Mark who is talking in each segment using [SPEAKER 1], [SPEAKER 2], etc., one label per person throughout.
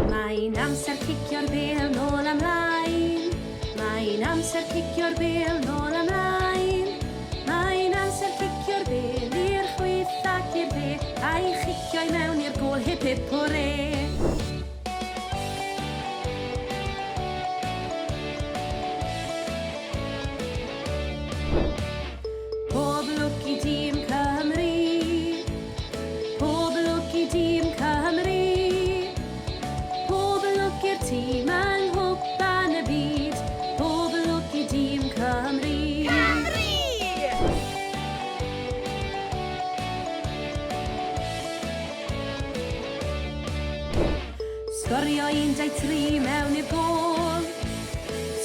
[SPEAKER 1] Mae'n amser cicio'r bêl nôl ymlaen. Mae'n amser cicio'r bêl nôl ymlaen. Mae'n amser cicio'r bêl i'r chwith ac i'r dde, a'i chicio i mewn i'r gôl hip hip hwrê. Pob lwc i dîm Cymru, pob lwc i dîm Cymru, pob lwc i'r tîm yng nghwpan y byd, pob lwc i dîm Cymru. Sgorio 1-2-3 mewn i'r gôl.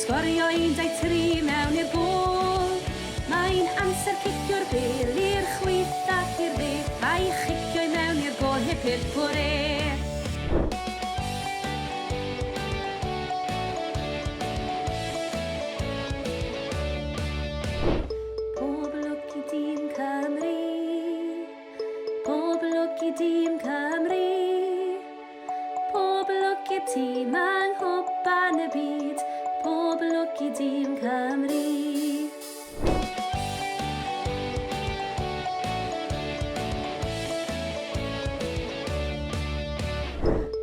[SPEAKER 1] Sgorio 1-2-3 mewn i'r gôl. Mae'n amser cicio'r bêl i'r chwith ac i'r dde, a'i chicio i mewn i'r gôl hip hip hwrê. Pob lwc i dîm Cymru, pob lwc i dîm Cymru, pob lwc i'r tîm yng nghwpan y byd, pob lwc i dîm Cymru.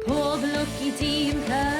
[SPEAKER 1] Pob lwc i dîm Cymru.